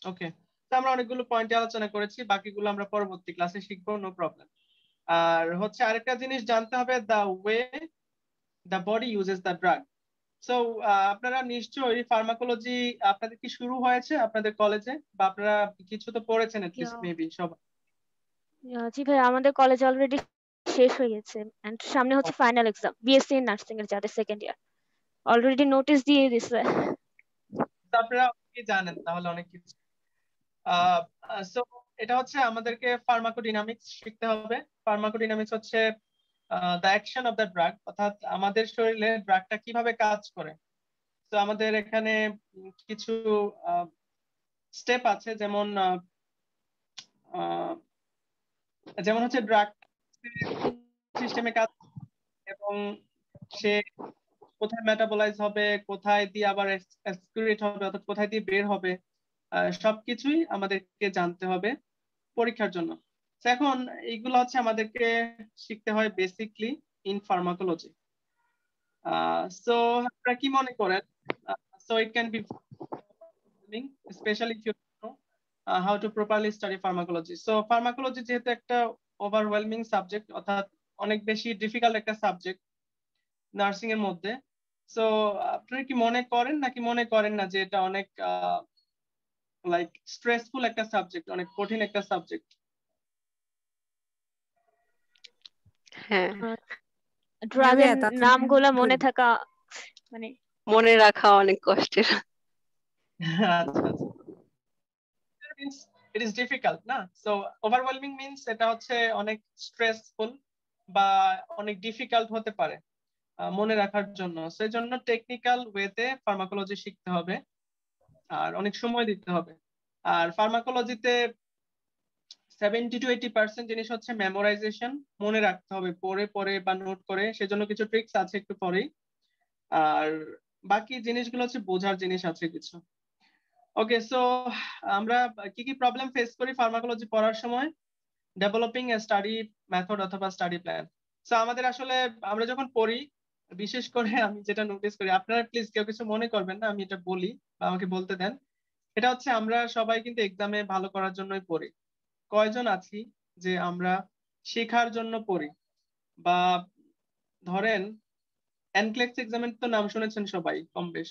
[SPEAKER 1] ওকে, তো আমরা অনেকগুলো পয়েন্টে আলোচনা করেছি, বাকিগুলো আমরা পরবর্তী ক্লাসে শিখবো, নো প্রবলেম। আর হচ্ছে আরেকটা জিনিস জানতে হবে, the way the body uses the drug. So আপনারা নিশ্চয়ই ফার্মাকোলজি আপনাদের কি শুরু হয়েছে আপনাদের কলেজে, বা আপনারা কিছু তো পড়েছেন এটলিস্ট মেবি সবাই?
[SPEAKER 10] জি ভাই, আমাদের কলেজ অলরেডি শেষ হয়ে গেছে এন্ড সামনে হচ্ছে ফাইনাল এক্সাম, বিএসসি নার্সিং এর যাদের সেকেন্ড ইয়ার অলরেডি নোটিশ দিয়ে দিছে।
[SPEAKER 1] আপনারা কি জানেন তাহলে অনেক কিছু। সো এটা হচ্ছে আমাদেরকে ফার্মাকোডাইনামিক্স শিখতে হবে। ফার্মাকোডাইনামিক্স হচ্ছে the action of the drug, অর্থাৎ আমাদের শরীরে ড্রাগটা কিভাবে কাজ করে। তো আমাদের এখানে কিছু স্টেপ আছে, যেমন যেমন হচ্ছে ড্রাগ সিস্টেমে কাজ এবং সে কোথায় মেটাবলাইজ হবে, কোথায় দিয়ে আবার এক্সক্রিট হবে, অর্থাৎ কোথায় দিয়ে বের হবে, সবকিছুই আমাদেরকে জানতে হবে পরীক্ষার জন্য। এখন এইগুলো হচ্ছে আমাদেরকে শিখতে হয় বেসিকলি ইন ফার্মাকোলজি। সো আপনারা কি মনে করেন? So it can be specially if you know how to properly study pharmacology. So pharmacology যেহেতু একটা ওভারওয়েলমিং সাবজেক্ট, অর্থাৎ অনেক বেশি ডিফিকাল্ট একটা সাবজেক্ট নার্সিং এর মধ্যে। সো আপনারা কি মনে করেন নাকি মনে করেন না যে এটা অনেক লাইক স্ট্রেসফুল একটা সাবজেক্ট, অনেক কঠিন একটা সাবজেক্ট?
[SPEAKER 13] হ্যাঁ,
[SPEAKER 10] ড্রাগের নামগুলো মনে থাকা মানে
[SPEAKER 13] মনে রাখা অনেক কষ্টের।
[SPEAKER 1] আচ্ছা আচ্ছা, it is difficult না? সো ওভারওয়েলমিং মিন্স এটা হচ্ছে অনেক স্ট্রেসফুল বা অনেক ডিফিকাল্ট হতে পারে মনে রাখার জন্য। সেই জন্য টেকনিক্যাল ওয়েতে ফার্মাকোলজি শিখতে হবে আর অনেক সময় দিতে হবে। আর ফার্মাকোলজিতে 70 to 80% জিনিস হচ্ছে মেমোরাইজেশন, মনে রাখতে হবে পড়ে পড়ে বা নোট করে। সেজন্য কিছু ট্রিক্স আছে একটু পরেই। আর বাকি জিনিসগুলো হচ্ছে বোঝার জিনিস আছে কিছু। ওকে, সো আমরা কি কি প্রবলেম ফেস করি ফার্মাকোলজি পড়ার সময়? ডেভেলপিং এ স্টাডি মেথড অথবা স্টাডি প্ল্যান। সো আমাদের আসলে আমরা যখন পড়ি, বিশেষ করে আমি যেটা নোটিস করি, আপনারা প্লিজ কেউ কিছু মনে করবেন না, আমি এটা বলি বা আমাকে বলতে দেন। এটা হচ্ছে আমরা সবাই কিন্তু এক্সামে ভালো করার জন্যই পড়ি। কয়জন আছি যে আমরা শেখার জন্য পড়ি? বা ধরেন এনক্লেক্স এক্সামের তো নাম শুনেছেন সবাই কম বেশ,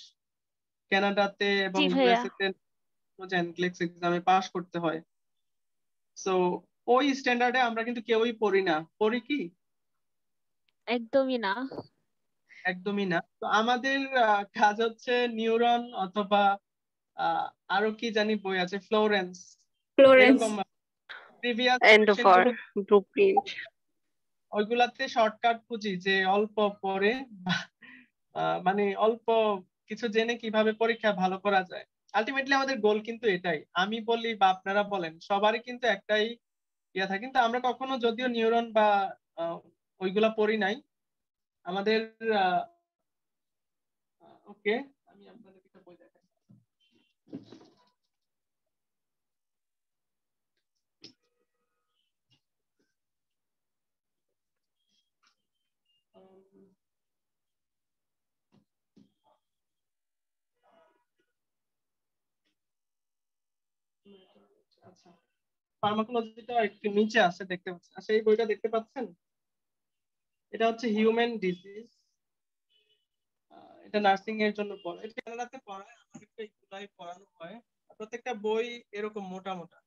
[SPEAKER 1] কানাডাতে এবং
[SPEAKER 10] জি ভাইয়া,
[SPEAKER 1] ইউএসএ তে এনক্লেক্স এক্সামে পাস করতে হয়। সো ওই স্ট্যান্ডার্ডে আমরা কিন্তু কেউই পড়ি না, পড়ি কি?
[SPEAKER 10] একদমই না।
[SPEAKER 1] একদমই না। তো আমাদের কাজ হচ্ছে নিউরন অথবা আরো কি জানি বই আছে, ফ্লোরেন্স, এরকম প্রিভিয়াস কোশ্চেন
[SPEAKER 13] এন্ডোফর,
[SPEAKER 1] গুলো,
[SPEAKER 13] ব্লুপ্রিন্ট।
[SPEAKER 1] ওইগুলাতে শর্টকাট খুঁজি যে অল্প পড়ে মানে অল্প কিছু জেনে কিভাবে পরীক্ষা ভালো করা যায়। আলটিমেটলি আমাদের গোল কিন্তু এটাই। আমি বলি বা আপনারা বলেন, সবারই কিন্তু একটাই ইয়ে থাকে। কিন্তু আমরা কখনো যদিও নিউরন বা ওইগুলা পড়ি নাই আমাদের। ওকে, আমি আপনাদের একটা বই দেখাই। আচ্ছা, ফার্মাকোলজিটা একটু নিচে আছে, দেখতে পাচ্ছেন? আচ্ছা, এই বইটা দেখতে পাচ্ছেন? এটা হচ্ছে হিউম্যান ডিজিজ। এটা নার্সিং এর জন্য পড়া, এটা কানাডাতে পড়ায়, আমাদেরকে এগুলাই পড়ানো হয়। প্রত্যেকটা বই এরকম মোটা মোটা।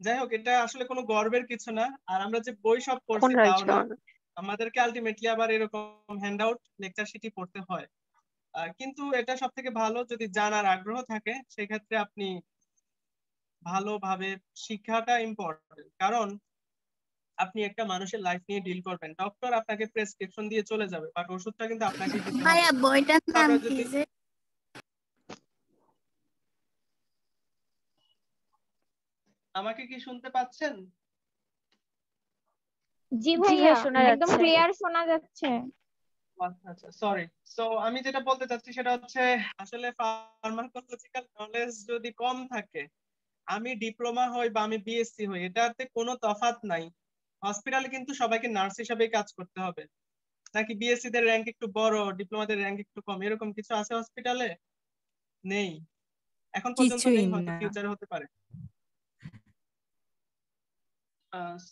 [SPEAKER 1] যাই হোক, এটা আসলে কোনো গর্বের কিছু না। আর আমরা যে বই সব
[SPEAKER 13] কোন
[SPEAKER 1] পড়ছি তাও
[SPEAKER 13] রাজ্য?
[SPEAKER 1] না, আমাদেরকে আলটিমেটলি আবার এরকম হ্যান্ডআউট লেকচার শিটই পড়তে হয়। কিন্তু এটা সব থেকে ভালো, যদি জানার আগ্রহ থাকে সেক্ষেত্রে আপনি ভালোভাবে শিক্ষাটা ইম্পর্টেন্ট। কারণ আপনি একটা মানুষের লাইফ নিয়ে ডিল করবেন। ডক্টর আপনাকে প্রেসক্রিপশন দিয়ে চলে যাবে, বাট ওষুধটা কিন্তু আপনাকেই দিতে হবে।
[SPEAKER 7] ভাইয়া বইটার নাম
[SPEAKER 1] আপনারা
[SPEAKER 7] কি
[SPEAKER 1] যদি
[SPEAKER 7] যে?
[SPEAKER 1] আমাকে কি শুনতে পাচ্ছেন?
[SPEAKER 2] জি
[SPEAKER 10] জি
[SPEAKER 2] ভাইয়া,
[SPEAKER 10] ভাই, শোনা
[SPEAKER 2] একদম
[SPEAKER 10] যাচ্ছে।
[SPEAKER 2] ক্লিয়ার শোনা যাচ্ছে।
[SPEAKER 1] আচ্ছা আচ্ছা, সরি। সো আমি যেটা বলতে চাচ্ছি সেটা হচ্ছে, আসলে ফার্মাকোলজিক্যাল নলেজ যদি কম থাকে, আমি ডিপ্লোমা হই বা আমি বিএসসি হই, এটাতে কোনো তফাৎ নাই। হসপিটালে কিন্তু সবাইকে নার্স হিসাবেই কাজ করতে হবে। নাকি বিএসসি দের র্যাঙ্ক একটু বড়, ডিপ্লোমাদের র্যাঙ্ক একটু কম, এরকম কিছু আছে হসপিটালে? নেই, এখন পর্যন্ত
[SPEAKER 5] কিছুই
[SPEAKER 1] নেই, হয়তো
[SPEAKER 5] না।
[SPEAKER 1] ফিউচারে হতে পারে।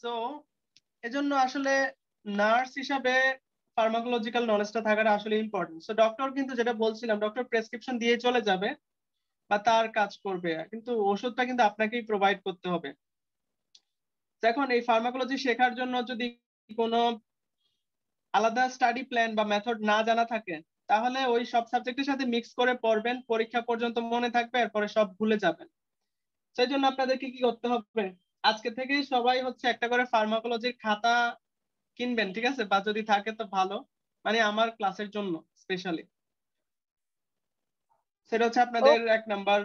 [SPEAKER 1] সো এজন্য আসলে নার্স হিসাবে ফার্মাকোলজিক্যাল নলেজটা থাকাটা আসলে ইম্পর্টেন্ট। সো ডক্টর কিন্তু যেটা বলছিলাম, ডক্টর প্রেসক্রিপশন দিয়ে চলে যাবে বা তার কাজ করবে, কিন্তু ওষুধটা কিন্তু আপনাকেই প্রোভাইড করতে হবে। এখন এই ফার্মাকোলজি শেখার জন্য যদি কোনো আলাদা স্টাডি প্ল্যান বা মেথড না জানা থাকে, তাহলে ওই সব সাবজেক্টের সাথে মিক্স করে পড়বেন, পরীক্ষা পর্যন্ত মনে থাকবে, এরপরে সব ভুলে যাবেন। সেই জন্য আপনাদেরকে কি করতে হবে, আজকে থেকেই সবাই হচ্ছে একটা করে ফার্মাকোলজির খাতা কিনবেন, ঠিক আছে? বা যদি থাকে তো ভালো, মানে আমার ক্লাসের জন্য স্পেশালি। সেটা হচ্ছে আপনাদের এক নাম্বার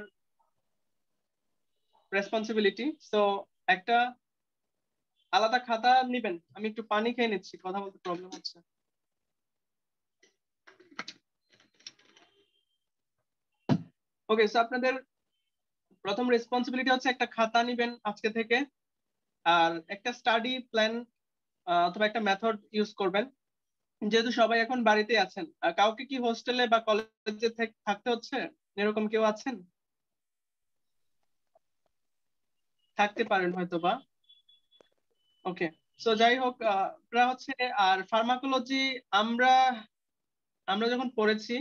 [SPEAKER 1] রেসপন্সিবিলিটি। সো একটা আলাদা খাতা নিবেন। আমি একটু পানি খেয়ে নিচ্ছি, কথা বলতে প্রবলেম হচ্ছে। ওকে, সো আপনাদের প্রথম রেসপন্সিবিলিটি হচ্ছে একটা খাতা নিবেন আজকে থেকে, আর একটা স্টাডি প্ল্যান অথবা একটা মেথড ইউজ করবেন। যেহেতু সবাই এখন বাড়িতে আছেন, কাউকে কি হোস্টেলে বা কলেজে থাকতে হচ্ছে? এরকম কেউ আছেন? থাকতে পারেন হয়তো বা। ওকে, সো যাই হোক, আপনারা হচ্ছে আর ফার্মাকোলজি আমরা আমরা যখন পড়েছি,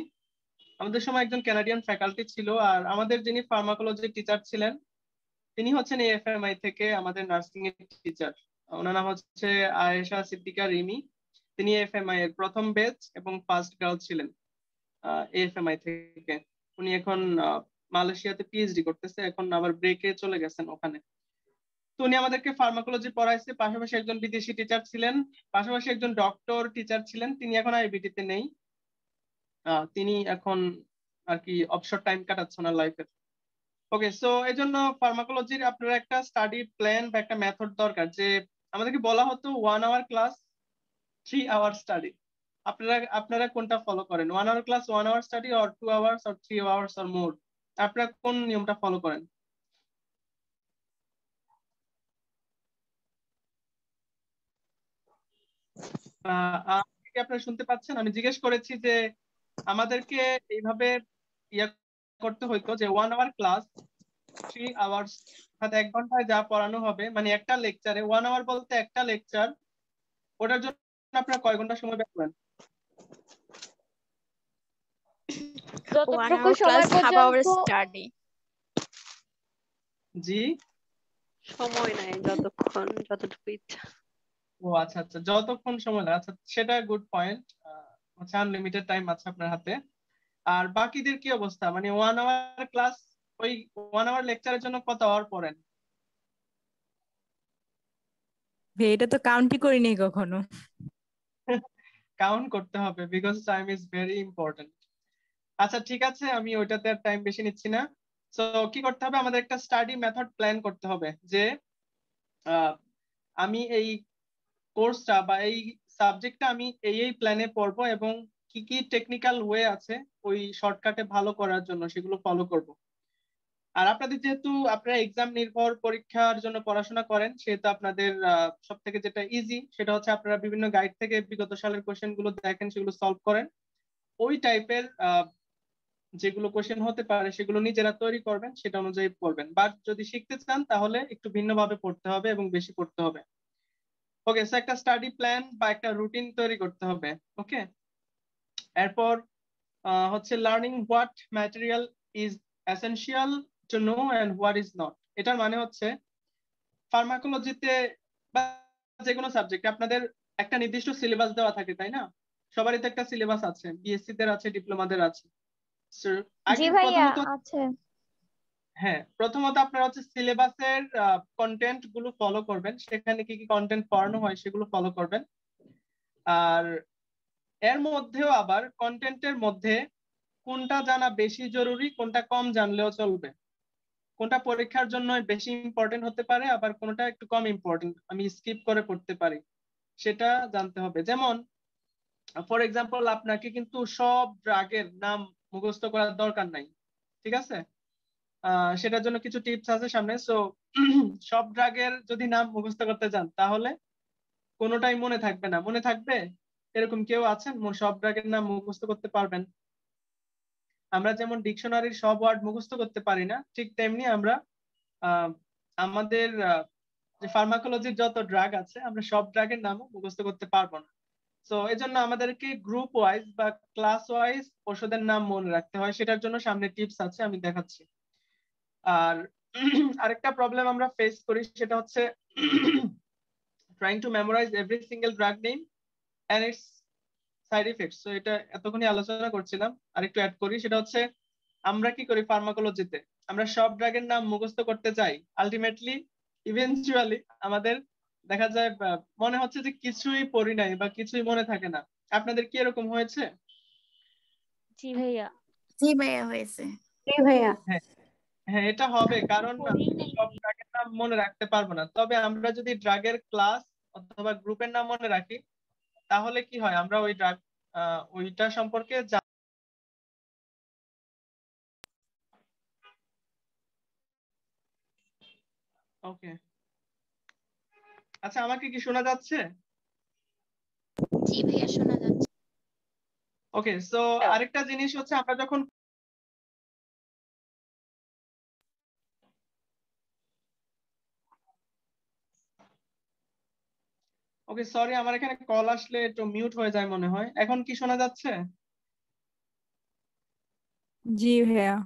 [SPEAKER 1] আমাদের সময় একজন কানাডিয়ান ফ্যাকাল্টি ছিল, আর আমাদের যিনি ফার্মাকোলজি টিচার ছিলেন তিনি হচ্ছেন এএফএমআই থেকে আমাদের নার্সিং এর টিচার। ওনার নাম হচ্ছে আয়েশা সিদ্দিকা রিমি। তিনি এএফএমআই এর প্রথম ব্যাচ এবং ফার্স্ট গার্ল ছিলেন এএফএমআই থেকে। উনি এখন মালয়েশিয়াতে পিএইচডি করতেছে, এখন আবার ব্রেকে চলে গেছেন ওখানে। তো উনি আমাদেরকে ফার্মাকোলজি পড়াইছে, পাশাপাশি একজন বিদেশি টিচার ছিলেন, পাশাপাশি একজন ডক্টর টিচার ছিলেন। তিনি এখন আইবিটিতে নেই, তিনি এখন আর কি অবসর টাইম কাটাচ্ছে ওনার লাইফের। ওকে, সো এই জন্য ফার্মাকোলজির আপনার একটা স্টাডি প্ল্যান বা একটা মেথড দরকার। যে আমাদেরকে বলা হতো 1 আওয়ার ক্লাস 3 আওয়ার স্টাডি। আপনারা আপনারা কোনটা ফলো করেন? 1 hour class 1 hour study, or 2 hours, or 3 hours, or more? আপনারা কোন নিয়মটা ফলো করেন? আপনি কি আপনারা শুনতে পাচ্ছেন? আমি জিজ্ঞেস করেছি যে আমাদেরকে এইভাবে ইয়া করতে হইতো যে 1 আওয়ার ক্লাস 3 আওয়ার্স, অর্থাৎ 1 ঘন্টায় যা পড়ানো হবে, মানে একটা লেকচারে 1 আওয়ার বলতে একটা লেকচার, ওটার জন্য আপনারা কয় ঘন্টা সময় ব্যয় করেন?
[SPEAKER 2] যতটুকু সময় পর্যন্ত
[SPEAKER 11] স্টাডি।
[SPEAKER 1] জি,
[SPEAKER 13] সময় নাই, যতটুকু ইচ্ছা।
[SPEAKER 1] ও আচ্ছা আচ্ছা, যতক্ষণ সময় লাগে। আচ্ছা, সেটা গুড পয়েন্ট। হচ্ছে আনলিমিটেড টাইম আছে আপনার হাতে। আর বাকিদের কি অবস্থা? মানে 1 আওয়ার ক্লাস, ওই 1 আওয়ার লেকচারের জন্য কত আওয়ার পড়েন?
[SPEAKER 5] এটা তো কাউন্টই করিনি কখনো।
[SPEAKER 1] কাউন্ট করতে হবে, because time is very important. আচ্ছা ঠিক আছে, আমি ওইটাতে আর টাইম বেশি নিচ্ছি না। সো কি করতে হবে? আমাদের একটা স্টাডি মেথড প্ল্যান করতে হবে যে আমি এই কোর্সটা বা এই সাবজেক্টটা আমি এই প্ল্যানে পড়বো, এবং কি কি টেকনিক্যাল ওয়ে আছে ওই শর্টকাটে ভালো করার জন্য সেগুলো ফলো করব। আর আপনাদের যেহেতু আপনারা এক্সাম নির্ভর পরীক্ষার জন্য পড়াশোনা করেন, সেহেতু আপনাদের সব থেকে যেটা ইজি সেটা হচ্ছে আপনারা বিভিন্ন গাইড থেকে বিগত সালের কোশ্চেন গুলো দেখেন, সেগুলো সলভ করেন। ওই টাইপের যেগুলো কোশ্চেন হতে পারে সেগুলো নিজেরা তৈরি করবেন, সেটা অনুযায়ী পড়বেন। বাট যদি শিখতে চান তাহলে একটু ভিন্নভাবে পড়তে হবে এবং বেশি পড়তে হবে। ওকে, সো একটা স্টাডি প্ল্যান বা একটা রুটিন তৈরি করতে হবে। ওকে, এরপর হচ্ছে learning what material is essential to know and what is not. এটার মানে হচ্ছে ফার্মাকোলজিতে বা যে কোনো সাবজেক্টে আপনাদের একটা নির্দিষ্ট সিলেবাস দেওয়া থাকে, তাই না? সবারই তো একটা সিলেবাস আছে, বিএসসি দের আছে, ডিপ্লোমাদের আছে।
[SPEAKER 2] জি ভাইয়া আছে।
[SPEAKER 1] হ্যাঁ, প্রথমত আপনারা হচ্ছে সিলেবাসের কন্টেন্ট গুলো ফলো করবেন, সেখানে কি কি কন্টেন্ট পড়ানো হয় সেগুলো ফলো করবেন। আর এর মধ্যেও আবার কন্টেন্টের মধ্যে কোনটা জানা বেশি জরুরি, কোনটা কম জানলেও চলবে, কোনটা পরীক্ষার জন্য বেশি ইম্পর্টেন্ট হতে পারে, আবার কোনটা একটু কম ইম্পর্টেন্ট, আমি স্কিপ করে পড়তে পারি, সেটা জানতে হবে। যেমন ফর এক্সাম্পল, আপনাকে কিন্তু সব ড্রাগের নাম মুখস্থ করার দরকার নাই, ঠিক আছে? সেটার জন্য কিছু টিপস আছে সামনে। সো সব ড্রাগের যদি নাম মুখস্থ করতে যান তাহলে কোনোটাই মনে থাকবে না। মনে থাকবে এরকম কেউ আছেন সব ড্রাগের নাম মুখস্থ করতে পারবেন? আমরা যেমন ডিকশনারির সব ওয়ার্ড মুখস্থ করতে পারি না, ঠিক তেমনি আমরা আমাদের যে ফার্মাকোলজির যত ড্রাগ আছে আমরা সব ড্রাগের নামও মুখস্থ করতে পারবো না। তো এই জন্য আমাদেরকে গ্রুপ ওয়াইজ বা ক্লাস ওয়াইজ ওষুধের নাম মনে রাখতে হয়। সেটার জন্য সামনে টিপস আছে, আমি দেখাচ্ছি। আর আরেকটা প্রবলেম আমরা ফেস করি, সেটা হচ্ছে trying to memorize every single drug name and its side effects. তো এটা এতক্ষণই আলোচনা করছিলাম, আর একটু অ্যাড করি। সেটা হচ্ছে আমরা কি করি ফার্মাকোলজিতে, আমরা সব ড্রাগের নাম মুখস্থ করতে যাই, আলটিমেটলি ইভেনচুয়ালি আমাদের দেখা যায় মনে হচ্ছে যে কিছুই পড়ি নাই বা কিছুই মনে থাকে না। আপনাদের কি এরকম হয়েছে?
[SPEAKER 10] জি ভাইয়া।
[SPEAKER 7] জি ভাইয়া হয়েছে।
[SPEAKER 14] জি ভাইয়া।
[SPEAKER 1] হ্যাঁ হ্যাঁ এটা হবে, কারণ আমি সব ড্রাগের নাম মনে রাখতে পারবো না। তবে আমরা যদি ড্রাগের ক্লাস অথবা গ্রুপের নাম মনে রাখি তাহলে কি হয়, আমরা ওই ড্রাগ ওইটা সম্পর্কে ওকে। আচ্ছা আমাকে কি শোনা যাচ্ছে?
[SPEAKER 4] জি ভাইয়া শোনা যাচ্ছে।
[SPEAKER 1] ওকে, সো আরেকটা জিনিস হচ্ছে আমরা যখন ওকে সরি আমার এখানে কল আসলে একটু মিউট হয়ে যায় মনে হয়। এখন কি শোনা যাচ্ছে?
[SPEAKER 5] জি ভাইয়া।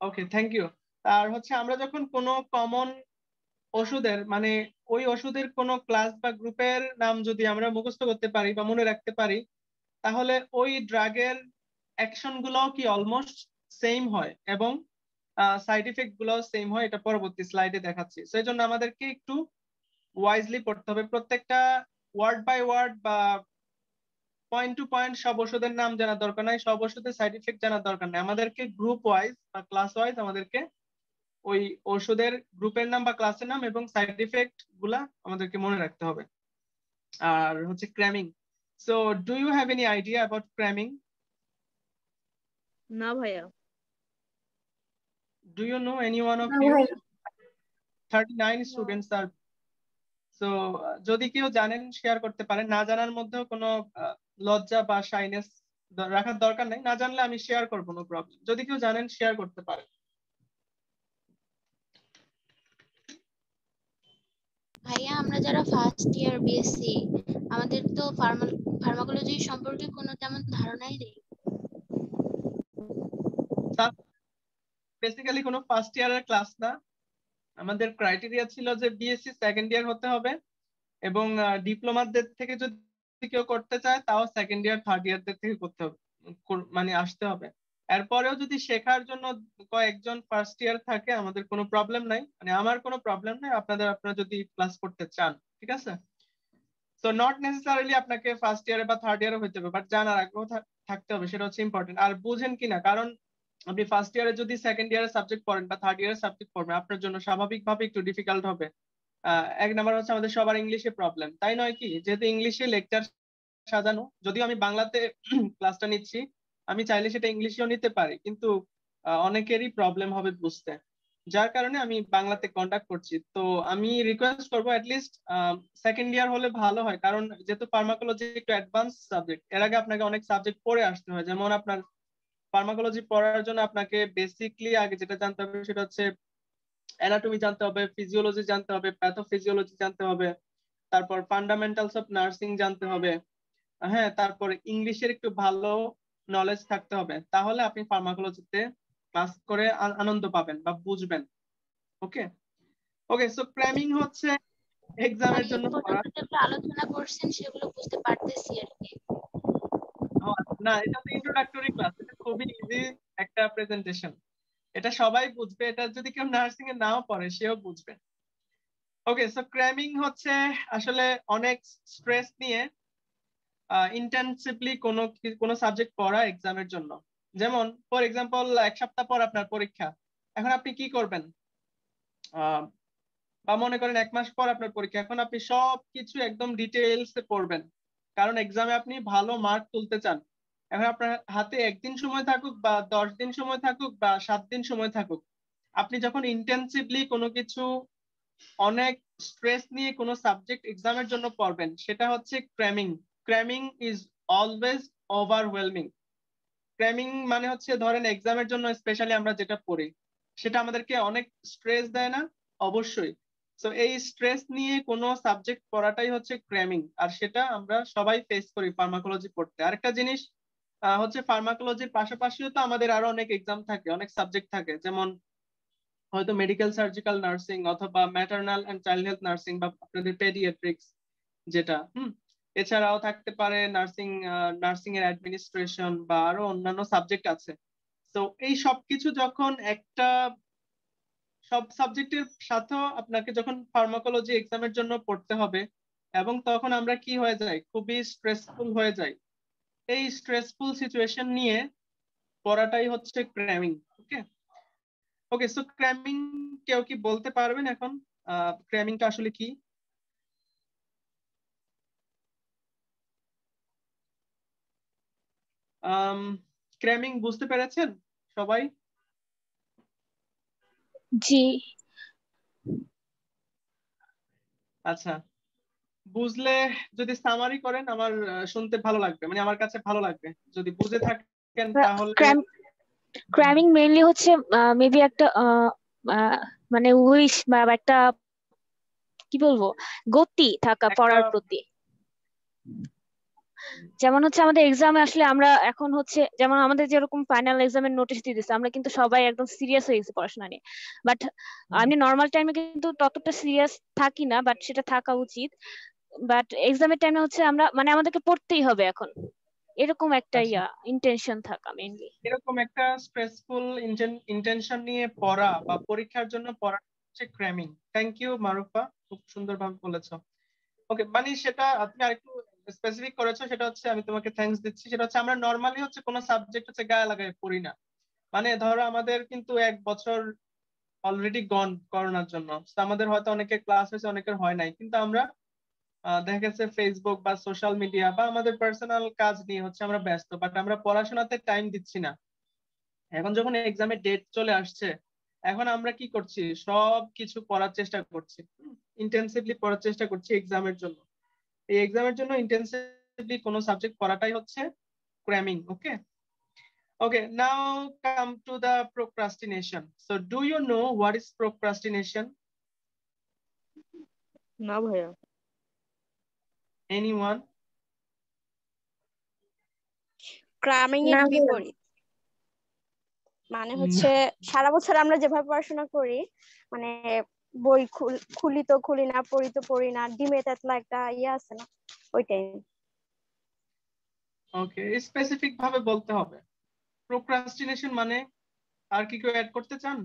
[SPEAKER 1] Okay thank you. আর হচ্ছে আমরা যখন কোনো কমন ওষুধের মানে ওই ওষুধের কোনো ক্লাস বা গ্রুপের নাম যদি আমরা মুখস্থ করতে পারি বা মনে রাখতে পারি তাহলে ওই ড্রাগের অ্যাকশন গুলোও কি অলমোস্ট সেম হয় এবং সাইড ইফেক্ট গুলোও সেম হয়। এটা পরবর্তী স্লাইডে দেখাচ্ছি। সেই জন্য আমাদেরকে একটু ওয়াইজলি পড়তে হবে। প্রত্যেকটা ওয়ার্ড বাই ওয়ার্ড বা পয়েন্ট টু পয়েন্ট সব ওষুধের নাম জানার দরকার নাই, সব ওষুধের সাইড ইফেক্ট জানার দরকার নাই। আমাদেরকে গ্রুপ ওয়াইজ বা ক্লাস ওয়াইজ আমাদেরকে ওই ওষুধের গ্রুপের নাম বা ক্লাসের নাম এবং সাইড ইফেক্ট গুলা আমাদেরকে মনে রাখতে হবে। আর হচ্ছে cramming. So do you have any idea about cramming?
[SPEAKER 13] না ভাইয়া।
[SPEAKER 1] Do you know any one of
[SPEAKER 13] না
[SPEAKER 1] you?
[SPEAKER 13] ভাইয়া।
[SPEAKER 1] 39 students are. So যদি কেউ জানেন শেয়ার করতে পারেন। না জানার মধ্যেও কোনো লজ্জা বা শাইনেস রাখার দরকার নেই। না জানলে আমি শেয়ার করবো, নো প্রবলেম। যদি কেউ জানেন শেয়ার করতে পারেন।
[SPEAKER 4] ভাইয়া আমরা যারা ফার্স্ট ইয়ার বিএসসি আমাদের তো ফার্মাকোলজি সম্পর্কে কোনো তেমন ধারণাই নেই।
[SPEAKER 1] বেসিক্যালি কোনো ফার্স্ট ইয়ারের ক্লাস না। আমাদের ক্রাইটেরিয়া ছিল যে বিএসসি সেকেন্ড ইয়ার হতে হবে এবং ডিপ্লোমাদের থেকে যদি কেউ করতে চায় তাও সেকেন্ড ইয়ার থার্ড ইয়ারদের থেকে করতে হবে, মানে আসতে হবে। এরপরেও যদি শেখার জন্য কয়েকজন ফার্স্ট ইয়ার থাকে আমাদের কোনো প্রবলেম নাই, মানে আমার কোনো প্রবলেম নাই। আপনারা যদি ক্লাস করতে চান, ঠিক আছে। তো নট নেসেসারিলি আপনাকে ফার্স্ট ইয়ারে বা থার্ড ইয়ারে হইতে হবে, বাট জানার আগ্রহ থাকতে হবে, সেটা হচ্ছে ইম্পর্টেন্ট। আর বুঝেন কিনা, কারণ আপনি ফার্স্ট ইয়ারে যদি সেকেন্ড ইয়ারের সাবজেক্ট পড়েন বা থার্ড ইয়ারের সাবজেক্ট পড়বেন আপনার জন্য স্বাভাবিকভাবে একটু ডিফিকাল্ট হবে। এক নাম্বার হচ্ছে আমাদের সবার ইংলিশে প্রবলেম, তাই নয় কি? যেহেতু ইংলিশে লেকচার সাজানো, যদিও আমি বাংলাতে ক্লাসটা নিচ্ছি, আমি চাইলে সেটা ইংলিশেও নিতে পারি, কিন্তু অনেকেরই প্রবলেম হবে বুঝতে, যার কারণে আমি বাংলাতে কন্ডাক্ট করছি। তো আমি রিকোয়েস্ট করবো অ্যাটলিস্ট সেকেন্ড ইয়ার হলে ভালো হয়, কারণ যেহেতু ফার্মাকোলজি একটু অ্যাডভান্স সাবজেক্ট, এর আগে আপনাকে অনেক সাবজেক্ট পড়ে আসতে হয়। যেমন আপনার ফার্মাকোলজি পড়ার জন্য আপনাকে বেসিকলি আগে যেটা জানতে হবে সেটা হচ্ছে অ্যানাটমি জানতে হবে, ফিজিওলজি জানতে হবে, প্যাথোফিজিওলজি জানতে হবে, তারপর ফান্ডামেন্টালস অফ নার্সিং জানতে হবে। হ্যাঁ, তারপর ইংলিশের একটু ভালো নলেজ থাকতে হবে, তাহলে আপনি ফার্মাকোলজিতে ক্লাস করে আনন্দ পাবেন বা বুঝবেন। ওকে ওকে, সো ক্র্যামিং হচ্ছে এক্সামের জন্য পড়া।
[SPEAKER 4] যেগুলো আলোচনা করছেন সেগুলো বুঝতে পারতেছি আর কি।
[SPEAKER 1] না, এটা তো ইন্ট্রোডাক্টরি ক্লাস, এটা খুবই ইজি একটা প্রেজেন্টেশন, এটা সবাই বুঝবে। এটা যদি কেউ নার্সিং এ নাও পড়ে সেও বুঝবে। ওকে, সো ক্র্যামিং হচ্ছে আসলে অনেক স্ট্রেস নিয়ে ইন্টেনসিভলি কোনো সাবজেক্ট পড়া এক্সামের জন্য। যেমন ফর এক্সাম্পল এক সপ্তাহ পর আপনার পরীক্ষা, এখন আপনি কি করবেন? বা মনে করেন এক মাস পর আপনার পরীক্ষা, এখন আপনি সবকিছু একদম ডিটেইলস এ পড়বেন, কারণ এক্সামে আপনি ভালো মার্ক তুলতে চান। এখন আপনার হাতে একদিন সময় থাকুক বা 10 দিন সময় থাকুক বা 7 দিন সময় থাকুক, আপনি যখন ইন্টেনসিভলি কোনো কিছু অনেক স্ট্রেস নিয়ে কোনো সাবজেক্ট এক্সামের জন্য পড়বেন, সেটা হচ্ছে ক্র্যামিং। ক্র্যামিং ইজ অলওয়েজ ওভারওয়েলমিং। ক্র্যামিং মানে হচ্ছে ধরেন এক্সামের জন্য স্পেশালি আমরা যেটা পড়ি সেটা আমাদেরকে অনেক স্ট্রেস দেয় না? অবশ্যই। তো এই স্ট্রেস নিয়ে কোনো সাবজেক্ট পড়াটাই হচ্ছে ক্র্যামিং, আর সেটা আমরা সবাই ফেস করি ফার্মাকোলজি পড়তে। আরেকটা জিনিস হচ্ছে ফার্মাকোলজির পাশাপাশিও তো আমাদের আরো অনেক এক্সাম থাকে, অনেক সাবজেক্ট থাকে, যেমন হয়তো মেডিকেল সার্জিক্যাল নার্সিং অথবা maternal and child health nursing বা আপনাদের পেডিয়াট্রিক্স যেটা এছাড়াও থাকতে পারে নার্সিং, নার্সিং এর অ্যাডমিনিস্ট্রেশন বা আরো অন্যান্য সাবজেক্ট আছে। তো এই সবকিছু যখন একটা সব সাবজেক্টের সাথেও আপনাকে যখন ফার্মাকোলজি এক্সামের জন্য পড়তে হবে, এবং তখন আমরা কি হয়ে যাই, খুবই স্ট্রেসফুল হয়ে যাই। এই স্ট্রেসফুল সিচুয়েশন নিয়ে পড়াটাই হচ্ছে ক্র্যামিং। ওকে, ওকে, সো ক্র্যামিং কেউ কি বলতে পারবেন এখন ক্র্যামিংটা আসলে কি? ক্র্যামিং বুঝতে পেরেছেন সবাই?
[SPEAKER 10] জি।
[SPEAKER 1] আচ্ছা, বুঝলে যদি সামারি করেন আমার শুনতে ভালো লাগবে, মানে আমার কাছে ভালো লাগবে। যদি বুঝে থাকেন তাহলে
[SPEAKER 10] ক্র্যামিং মেইনলি হচ্ছে মেবি একটা মানে উইশ বা একটা কি বলবো গতি থাকা পড়ার প্রতি। যেমন হচ্ছে আমাদের এক্সামে আসলে আমরা এখন হচ্ছে যেমন আমাদের যেরকম ফাইনাল এক্সামের নোটিশ দিয়ে দিচ্ছে, আমরা কিন্তু সবাই একদম সিরিয়াস হয়ে গেছি পড়াশোনা নিয়ে। বাট আমি নর্মাল টাইমে কিন্তু ততটা সিরিয়াস থাকি না, বাট সেটা থাকা উচিত। বাট এক্সামের টাইমে হচ্ছে আমরা মানে আমাদেরকে পড়তেই হবে এখন, এরকম একটা ইন্টেনশন থাকা মেইনলি।
[SPEAKER 1] এরকম একটা স্ট্রেসফুল ইন্টেনশন নিয়ে পড়া বা পরীক্ষার জন্য পড়া হচ্ছে ক্র্যামিং। থ্যাংক ইউ মারুফা, খুব সুন্দরভাবে বলেছো। ওকে, মানে সেটা তুমি আরেকটু স্পেসিফিক করেছো, সেটা হচ্ছে আমি তোমাকে থ্যাঙ্কস দিচ্ছি। সেটা হচ্ছে আমরা নরমালি হচ্ছে কোনো সাবজেক্ট হচ্ছে গায়ে লাগায় পড়ি না। মানে ধরো আমাদের কিন্তু 1 বছর অলরেডি গন করোনার জন্য, তো আমাদের হয়তো অনেকের ক্লাস হয়েছে অনেকের হয় নাই, কিন্তু আমরা দেখা গেছে ফেসবুক বা সোশ্যাল মিডিয়া বা আমাদের পার্সোনাল কাজ নিয়ে হচ্ছে আমরা ব্যস্ত, বাট আমরা পড়াশোনাতে টাইম দিচ্ছি না। এখন যখন এক্সামের ডেট চলে আসছে, এখন আমরা কি করছি, সব কিছু পড়ার চেষ্টা করছি, ইন্টেন্সিভলি পড়ার চেষ্টা করছি এক্সামের জন্য। এই এক্সামের জন্য ইন্টেন্সিভলি কোনো সাবজেক্ট পড়াটাই হচ্ছে cramming. Okay okay, now come to the procrastination. So do you know what is procrastination?
[SPEAKER 9] না ভাইয়া।
[SPEAKER 1] এনিওয়ান?
[SPEAKER 11] ক্রামিং এর বিপরীত। মানে হচ্ছে সারা বছর আমরা যেভাবে পড়াশোনা করি, মানে বই খুলি তো খুলি না, পড়ি তো পড়ি না, ডিমে তেতলা একটা ইয়ে আছে না, ওইটাই।
[SPEAKER 1] ওকে, স্পেসিফিক ভাবে বলতে হবে প্রোক্রাস্টিনেশন মানে। আর কি কেউ অ্যাড করতে চান?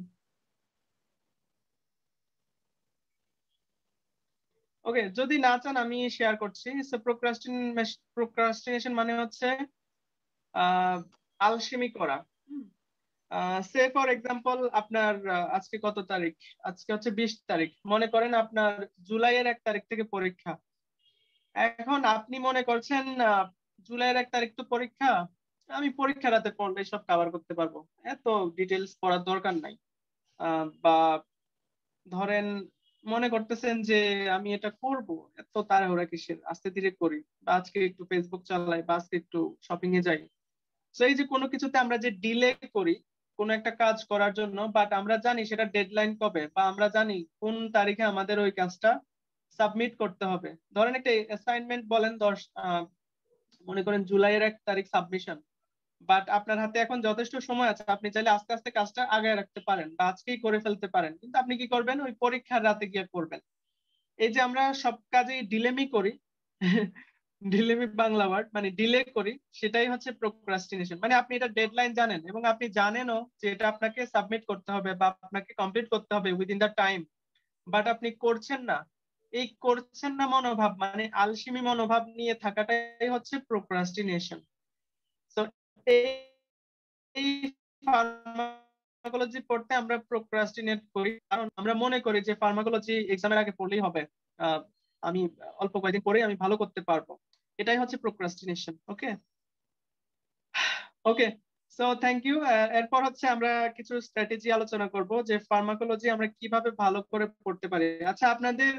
[SPEAKER 1] ওকে, যদি না চান আমি শেয়ার করছি। সো প্রোক্রাস্টিনেশন মানে হচ্ছে আলসেমি করা। সে ফর এক্সাম্পল আপনার আজকে কত তারিখ? আজকে হচ্ছে 20 তারিখ। মনে করেন আপনার জুলাইয়ের 1 তারিখ থেকে পরীক্ষা। এখন আপনি মনে করছেন জুলাইয়ের 1 তারিখ তো পরীক্ষা, আমি পরীক্ষা রাতে পড়লে সব কভার করতে পারবো, এত ডিটেলস পড়ার দরকার নাই। বা ধরেন মনে করতেছেন যে আমি এটা করব, এত তাড়াহুড়া কিসের, আস্তে ধীরে করি, বা আজকে একটু ফেসবুক চালাই, বা আজকে একটু শপিং এ যাই। তো এই যে কোনো কিছুতে আমরা যে ডিলে করি কোন একটা কাজ করার জন্য, বাট আমরা জানি সেটা ডেডলাইন কবে, বা আমরা জানি কোন তারিখে আমাদের ওই কাজটা সাবমিট করতে হবে। ধরেন একটা অ্যাসাইনমেন্ট বলেন 10 মনে করেন জুলাইয়ের 1 তারিখ সাবমিশন, বাট আপনার হাতে এখন যথেষ্ট সময় আছে, আপনি চাইলে আস্তে আস্তে কাজটা আগায় রাখতে পারেন বা আজকেই করে ফেলতে পারেন, কিন্তু আপনি কি করবেন, ওই পরীক্ষার রাতে গিয়ে করবেন। এই যে আমরা সব কাজেই ডিলেমি করি, ডিলেমি বাংলা ওয়ার্ড, মানে ডিলে করি, সেটাই হচ্ছে প্রোক্রাস্টিনেশন। মানে আপনি এটা ডেডলাইন জানেন এবং আপনি জানেনও যে এটা আপনাকে সাবমিট করতে হবে বা আপনাকে কমপ্লিট করতে হবে উইদিন দ্য টাইম, বাট আপনি করছেন না। এই করছেন না মনোভাব, মানে আলসেমি মনোভাব নিয়ে থাকাটাই হচ্ছে প্রোক্রাস্টিনেশন। সো এই ফার্মাকোলজি পড়তে আমরা প্রোক্রাস্টিনেট করি কারণ আমরা মনে করি যে ফার্মাকোলজি এক্সামের আগে পড়লেই হবে, আমি অল্প কয়েকদিন পরে আমি ভালো করতে পারবো। এটাই হচ্ছে procrastination. Okay okay, so thank you. এরপর হচ্ছে আমরা কিছু স্ট্র্যাটেজি আলোচনা করব যে ফার্মাকোলজি আমরা কিভাবে ভালো করে পড়তে পারি। আচ্ছা, আপনাদের